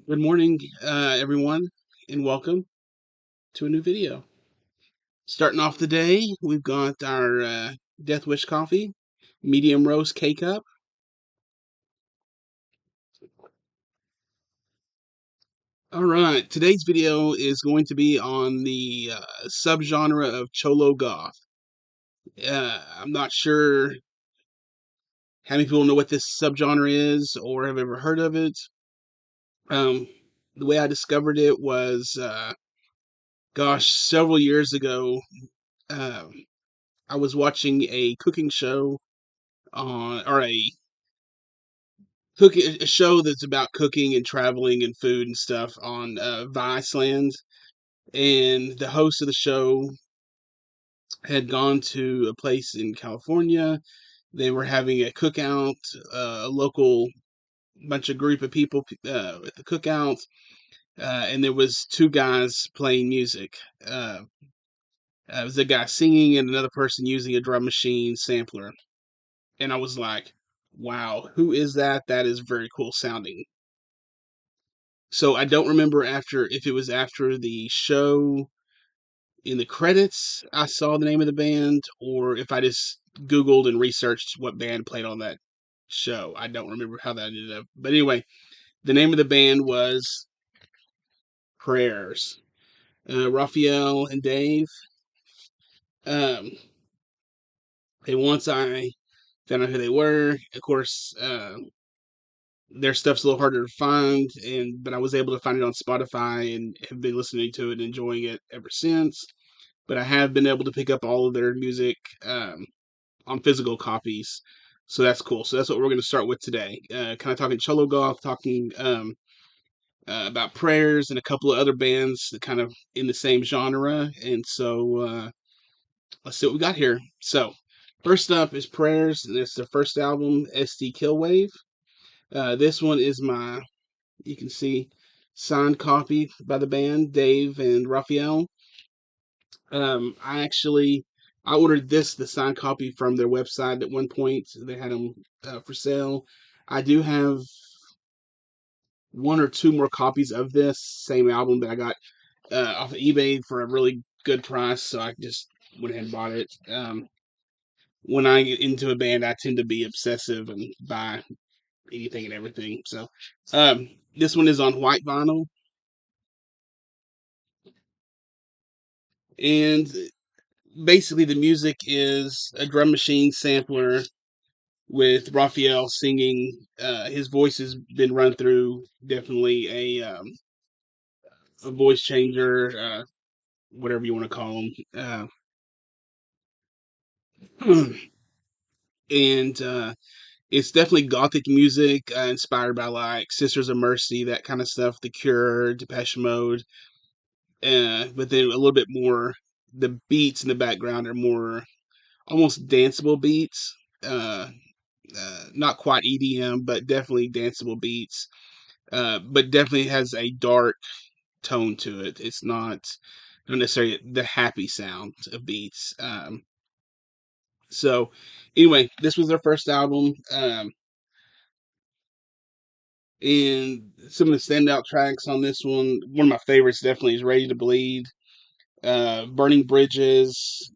Good morning, everyone, and welcome to a new video. Starting off the day, we've got our Death Wish coffee, medium roast K-cup. All right, today's video is going to be on the subgenre of CholoGoth. I'm not sure how many people know what this subgenre is or have ever heard of it. Um, the way I discovered it was, several years ago. Um I was watching a cooking show or a show that's about cooking and traveling and food and stuff on Viceland, and the host of the show had gone to a place in California. They were having a cookout, a local bunch of group of people at the cookout, and there was two guys playing music. It was a guy singing and another person using a drum machine sampler, and I was like, "Wow, who is that? That is very cool sounding." So I don't remember after if it was after the show in the credits I saw the name of the band or if I just Googled and researched what band played on that show. I don't remember how that ended up. But anyway, the name of the band was Prayers. Raphael and Dave. Um, and once I found out who they were, of course, their stuff's a little harder to find, but I was able to find it on Spotify and have been listening to it and enjoying it ever since. But I have been able to pick up all of their music on physical copies, so that's cool. So that's what we're going to start with today. Kind of talking CholoGoth, talking about Prayers and a couple of other bands that kind of in the same genre. And so let's see what we got here. So first up is Prayers, and it's their first album, SD Killwave. This one is you can see, signed copy by the band, Dave and Raphael. I ordered the signed copy from their website at one point. They had them for sale. I do have one or two more copies of this same album that I got off of eBay for a really good price, so I just went ahead and bought it. When I get into a band, I tend to be obsessive and buy anything and everything. So, this one is on white vinyl, and basically the music is a drum machine sampler with Raphael singing. His voice has been run through definitely a voice changer, whatever you want to call him. And it's definitely gothic music inspired by like Sisters of Mercy, that kind of stuff, The Cure, Depeche Mode. But then a little bit more, the beats in the background are more almost danceable beats. Uh, Not quite EDM, but definitely danceable beats. But definitely has a dark tone to it. It's not necessarily the happy sound of beats. So anyway, this was their first album, and some of the standout tracks on this one of my favorites definitely is "Ready to Bleed," "Burning Bridges,"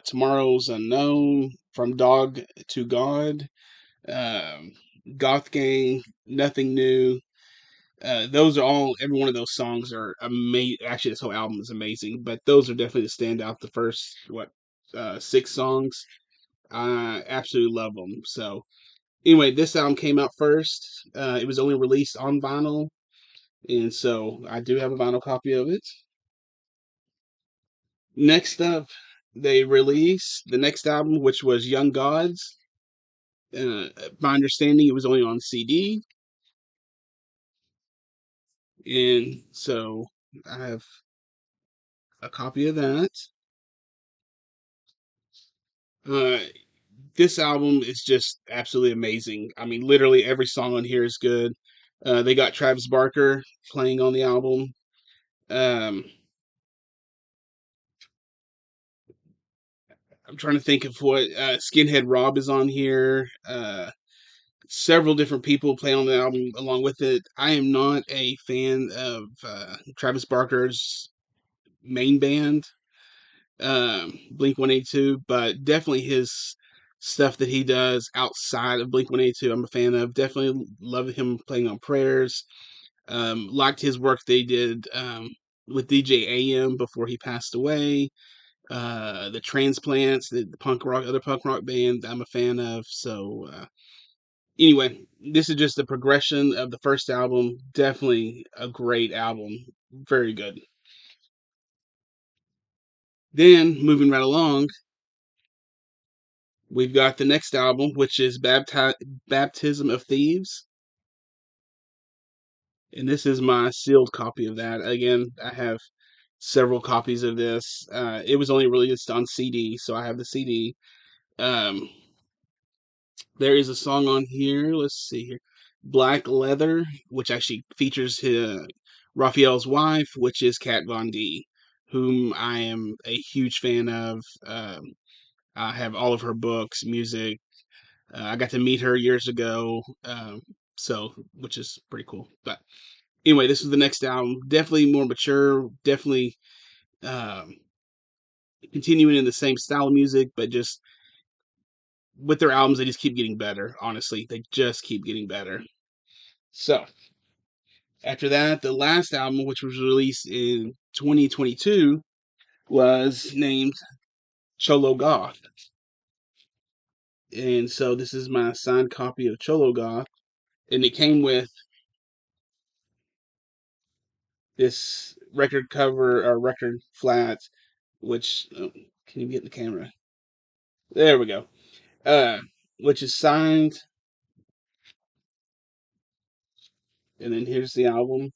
"Tomorrow's Unknown," "From Dog to God," um, "Goth Gang," "Nothing New." Those are all. Every one of those songs are amazing. Actually, this whole album is amazing, but those are definitely the standout. The first six songs, I absolutely love them. So anyway, this album came out first. It was only released on vinyl, and so I do have a vinyl copy of it. Next up, they released the next album, which was Young Gods. My understanding, it was only on CD, and so I have a copy of that. Uh, this album is just absolutely amazing. I mean, literally every song on here is good. They got Travis Barker playing on the album. Um, I'm trying to think of what Skinhead Rob is on here. several different people play on the album along with it. I am not a fan of Travis Barker's main band, Blink 182, but definitely his stuff that he does outside of Blink 182, I'm a fan of. Definitely love him playing on Prayers. Liked his work they did with DJ AM before he passed away. The Transplants, the punk rock, other punk rock band I'm a fan of. So anyway, this is just the progression of the first album. Definitely a great album. Very good. Then moving right along, we've got the next album, which is Baptism of Thieves. And this is my sealed copy of that. Again, I have several copies of this. It was only released on CD, so I have the CD. Um, there is a song on here. Let's see here. Black Leather, which actually features Raphael's wife, which is Kat Von D, whom I am a huge fan of. I have all of her books, music. I got to meet her years ago, so which is pretty cool. But anyway, this is the next album. Definitely more mature. Definitely um, continuing in the same style of music, but just with their albums, they just keep getting better. Honestly, they just keep getting better. So after that, the last album, which was released in 2022, was named CholoGoth. And so this is my signed copy of CholoGoth. And it came with this record cover or record flat, which can you get the camera? There we go. Uh, which is signed, and then here's the album.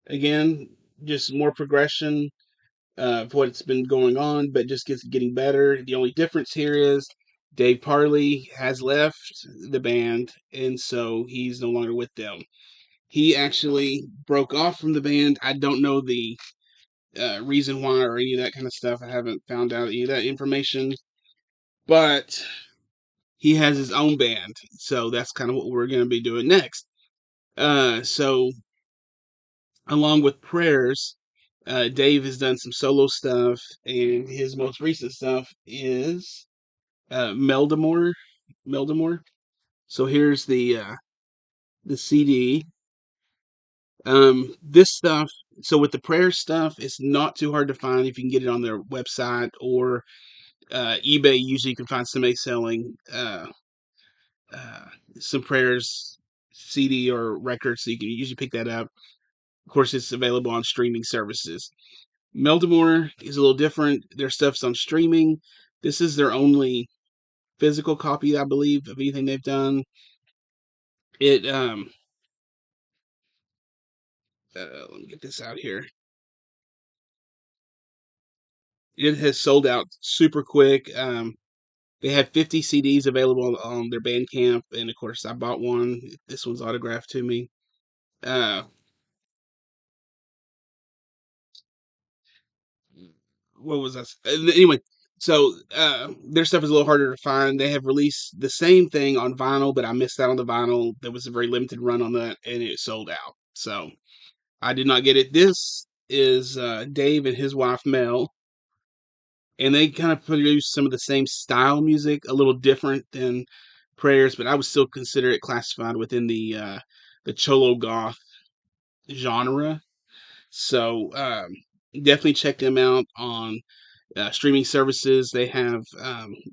Again, just more progression of what's been going on, but just gets getting better. The only difference here is Dave Parley has left the band, and so he's no longer with them. He actually broke off from the band. I don't know the reason why or any of that kind of stuff. I haven't found out any of that information, but he has his own band, so that's kind of what we're going to be doing next. So along with Prayers, Dave has done some solo stuff, and his most recent stuff is Meldamor. Meldamor. So here's the CD. This stuff. So with the prayer stuff, it's not too hard to find if you can get it on their website or eBay. Usually, you can find somebody selling uh, some prayers CD or record, so you can usually pick that up. Of course, it's available on streaming services. Meldamore is a little different. Their stuff's on streaming. This is their only physical copy, I believe, of anything they've done. It let me get this out here. It has sold out super quick. They had 50 CDs available on their Bandcamp, and of course, I bought one. This one's autographed to me. Uh, what was that? Anyway, so their stuff is a little harder to find. They have released the same thing on vinyl, but I missed out on the vinyl. There was a very limited run on that, and it sold out. So I did not get it. This is Dave and his wife Mel, and they kind of produce some of the same style music, a little different than Prayers, but I would still consider it classified within the Cholo Goth genre. So definitely check them out on streaming services. They have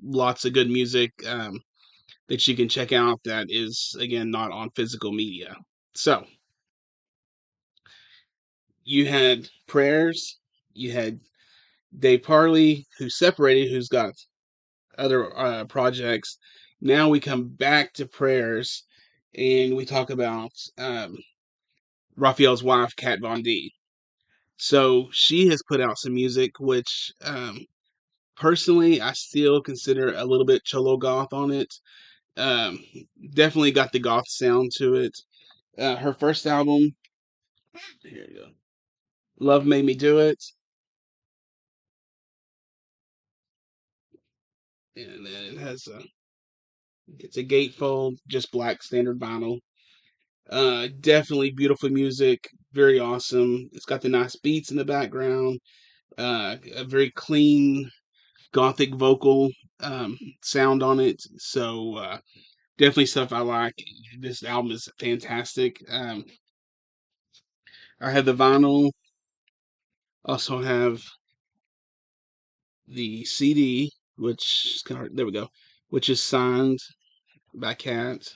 lots of good music that you can check out that is, again, not on physical media. So you had Prayers, you had Dave Parley, who's separated, who's got other projects. Now we come back to Prayers and we talk about Raphael's wife, Kat Von D. So she has put out some music, which personally I still consider a little bit cholo goth on it. Um, Definitely got the goth sound to it. Her first album, here you go, Love Made Me Do It, and then it has It's a gatefold, just black standard vinyl. Definitely beautiful music, very awesome. It's got the nice beats in the background, a very clean gothic vocal sound on it. So definitely stuff I like. This album is fantastic. I have the vinyl. Also have the CD, which there we go, which is signed by Cat.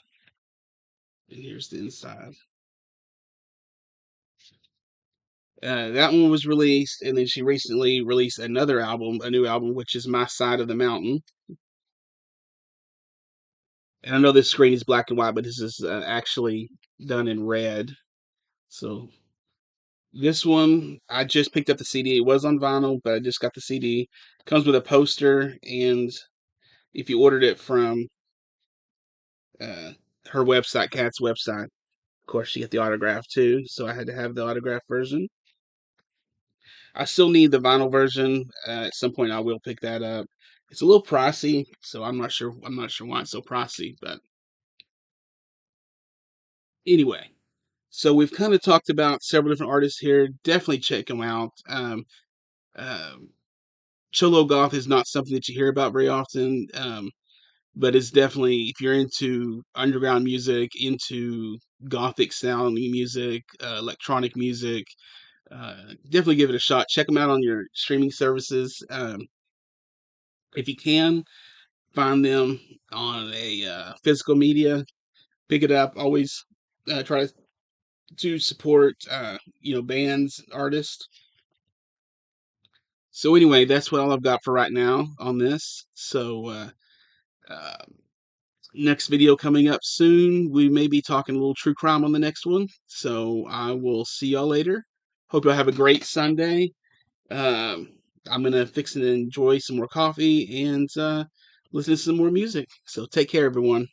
And here's the inside. That one was released, and then she recently released another album, a new album, which is My Side of the Mountain. And I know this screen is black and white, but this is actually done in red. So this one, I just picked up the CD. It was on vinyl, but I just got the CD. Comes with a poster, and if you ordered it from uh, her website, Kat's website, of course, you get the autograph too. So I had to have the autograph version. I still need the vinyl version. At some point, I will pick that up. It's a little pricey, so I'm not sure. I'm not sure why it's so pricey, but anyway. So we've kind of talked about several different artists here. Definitely check them out. Um, CholoGoth is not something that you hear about very often, but it's definitely, if you're into underground music, into gothic sounding music, electronic music, definitely give it a shot. Check them out on your streaming services. If you can, find them on a physical media, pick it up. Always try to support, bands, artists. So anyway, that's what all I've got for right now on this. So uh, next video coming up soon. We may be talking a little true crime on the next one. So I will see y'all later. Hope y'all have a great Sunday. Um, I'm gonna fix and enjoy some more coffee and listen to some more music. So take care, everyone.